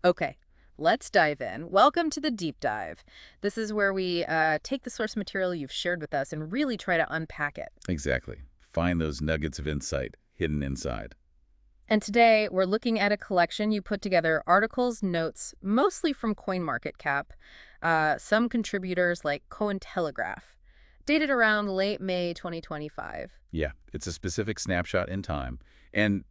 Okay, let's dive in. Welcome to the deep dive. This is where we take the source material you've shared with us and really try to unpack it. Exactly. Find those nuggets of insight hidden inside. And today we're looking at a collection you put together, articles, notes, mostly from CoinMarketCap, some contributors like Cointelegraph, dated around late May 2025. Yeah, it's a specific snapshot in time. And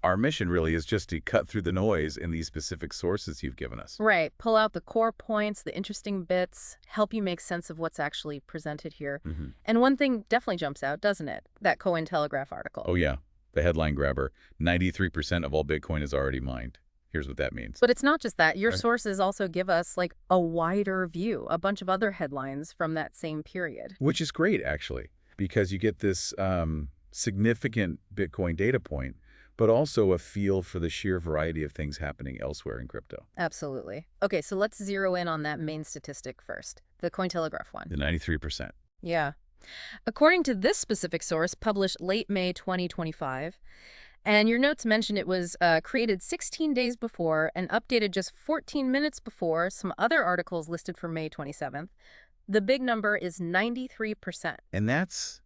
our mission really is just to cut through the noise in these specific sources you've given us. Right, pull out the core points, the interesting bits, help you make sense of what's actually presented here. Hmm. And one thing definitely jumps out, doesn't it? That Cointelegraph article. Oh, yeah. The headline grabber, 93% of all Bitcoin is already mined. Here's what that means. But it's not just that. Your Right. sources also give us like a wider view, a bunch of other headlines from that same period. Which is great, actually, because you get this significant Bitcoin data point, but also a feel for the sheer variety of things happening elsewhere in crypto. Absolutely. Okay, so let's zero in on that main statistic first, the Cointelegraph one. The 93%. Yeah. According to this specific source, published late May 2025, and your notes mentioned it was created 16 days before and updated just 14 minutes before some other articles listed for May 27th, the big number is 93%. And that's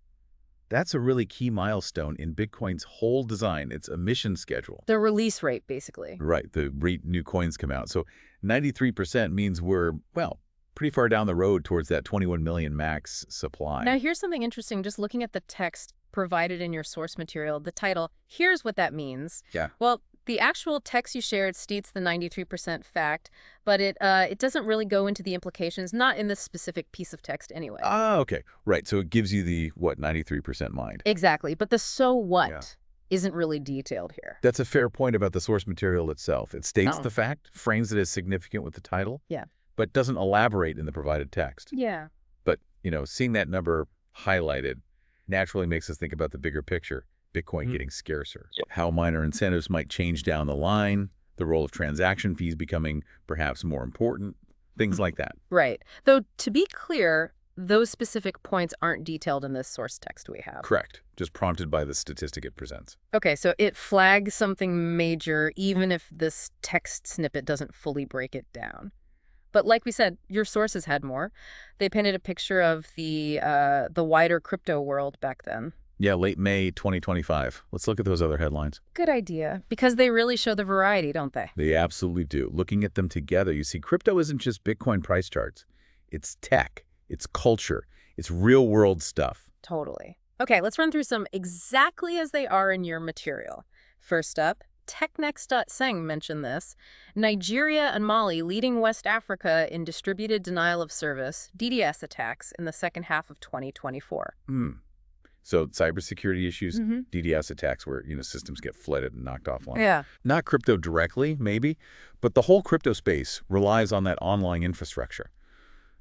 a really key milestone in Bitcoin's whole design, its emission schedule. The release rate, basically. Right, the rate new coins come out. So 93% means we're, well, pretty far down the road towards that 21 million max supply. Now, here's something interesting. Just looking at the text provided in your source material, the title, here's what that means. Yeah. Well, the actual text you shared states the 93% fact, but it doesn't really go into the implications, not in this specific piece of text anyway. Ah, okay. Right, so it gives you the, what, 93% mined. Exactly, but the so what Yeah. isn't really detailed here. That's a fair point about the source material itself. It states Oh. the fact, frames it as significant with the title, Yeah. but doesn't elaborate in the provided text. Yeah. But, seeing that number highlighted naturally makes us think about the bigger picture, Bitcoin getting scarcer. How miner incentives might change down the line, the role of transaction fees becoming perhaps more important, things like that. Right. Though, to be clear, those specific points aren't detailed in this source text we have. Correct. Just prompted by the statistic it presents. Okay, so it flags something major even if this text snippet doesn't fully break it down. But like we said, your sources had more. They painted a picture of the wider crypto world back then. Yeah, late May 2025. Let's look at those other headlines. Good idea, because they really show the variety, don't they? They absolutely do. Looking at them together, you see crypto isn't just Bitcoin price charts. It's tech, it's culture, it's real-world stuff. Totally. Okay, let's run through some exactly as they are in your material. First up, Technext.ng mentioned this. Nigeria and Mali leading West Africa in distributed denial of service, DDoS attacks, in the second half of 2024. So cybersecurity issues, DDoS attacks where, systems get flooded and knocked offline. Yeah. Not crypto directly, maybe, but the whole crypto space relies on that online infrastructure.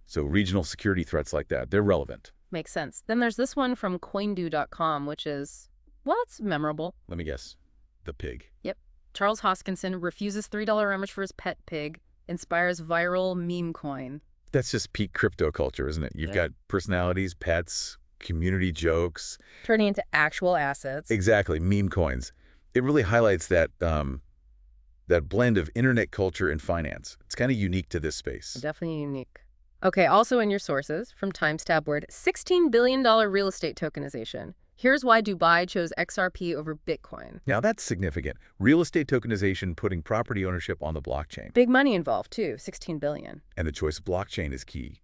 So regional security threats like that, they're relevant. Makes sense. Then there's this one from CoinDo.com, which is, well, it's memorable. Let me guess. The pig. Yep. Charles Hoskinson refuses $3 image for his pet pig, inspires viral meme coin. That's just peak crypto culture, isn't it? You've got personalities, pets, community jokes. Turning into actual assets. Exactly, meme coins. It really highlights that that blend of internet culture and finance. It's kind of unique to this space. Definitely unique. Okay, also in your sources, from Times Tabloid, $16 billion real estate tokenization. Here's why Dubai chose XRP over Bitcoin. Now that's significant. Real estate tokenization putting property ownership on the blockchain. Big money involved, too, $16 billion. And the choice of blockchain is key.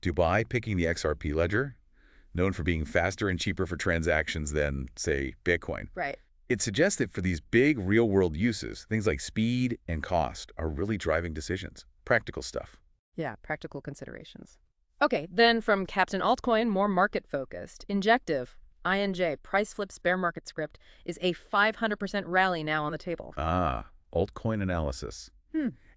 Dubai picking the XRP ledger, known for being faster and cheaper for transactions than, say, Bitcoin. Right. It suggests that for these big real-world uses, things like speed and cost are really driving decisions. Practical stuff. Yeah, practical considerations. Okay, then from Captain Altcoin, more market-focused. Injective, INJ, price flips bear market script, is a 500% rally now on the table. Ah, altcoin analysis.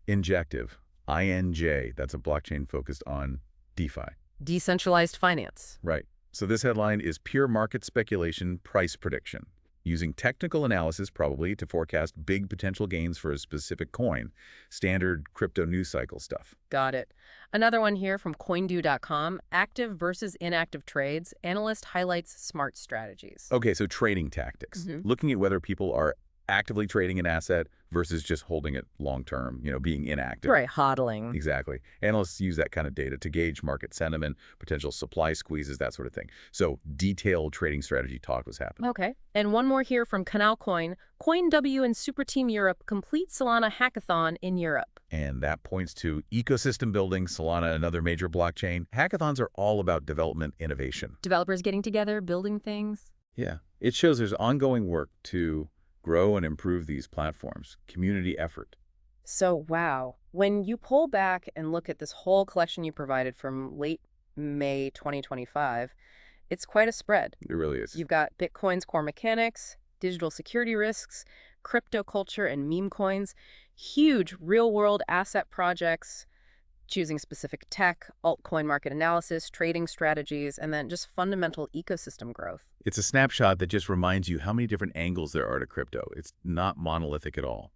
Injective, INJ, that's a blockchain focused on DeFi. Decentralized finance. Right. So this headline is pure market speculation price prediction, using technical analysis probably to forecast big potential gains for a specific coin, standard crypto news cycle stuff. Got it. Another one here from CoinDo.com, active versus inactive trades. Analyst highlights smart strategies. Okay, so trading tactics, looking at whether people are actively trading an asset versus just holding it long-term, being inactive. Right, hodling. Exactly. Analysts use that kind of data to gauge market sentiment, potential supply squeezes, that sort of thing. So detailed trading strategy talk was happening. Okay. And one more here from Canal Coin. CoinW and Super Team Europe complete Solana hackathon in Europe. And that points to ecosystem building, Solana, another major blockchain. Hackathons are all about development innovation. Developers getting together, building things. Yeah. It shows there's ongoing work to grow and improve these platforms, community effort. So, wow. When you pull back and look at this whole collection you provided from late May 2025, it's quite a spread. It really is. You've got Bitcoin's core mechanics, digital security risks, crypto culture and meme coins, huge real-world asset projects, choosing specific tech, altcoin market analysis, trading strategies, and then just fundamental ecosystem growth. It's a snapshot that just reminds you how many different angles there are to crypto. It's not monolithic at all.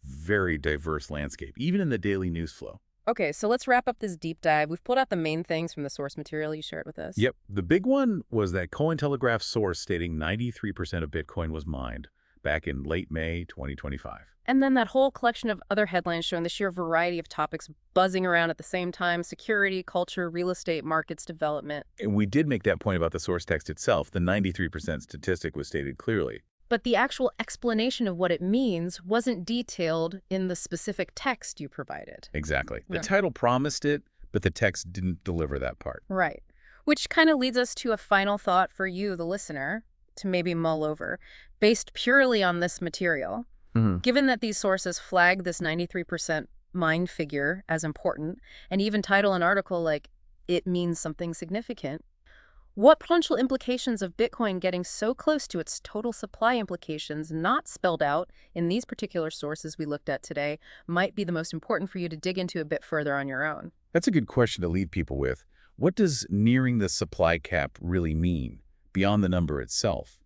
Very diverse landscape, even in the daily news flow. Okay, so let's wrap up this deep dive. We've pulled out the main things from the source material you shared with us. Yep. The big one was that Cointelegraph source stating 93% of Bitcoin was mined back in late May 2025. And then that whole collection of other headlines showing the sheer variety of topics buzzing around at the same time: security, culture, real estate, markets, development. And we did make that point about the source text itself. The 93% statistic was stated clearly. But the actual explanation of what it means wasn't detailed in the specific text you provided. Exactly. The Yeah. title promised it, but the text didn't deliver that part. Right. Which kind of leads us to a final thought for you, the listener, to maybe mull over. Based purely on this material, given that these sources flag this 93% mined figure as important, and even title an article like, "It means something significant," what potential implications of Bitcoin getting so close to its total supply implications not spelled out in these particular sources we looked at today might be the most important for you to dig into a bit further on your own? That's a good question to lead people with. What does nearing the supply cap really mean beyond the number itself?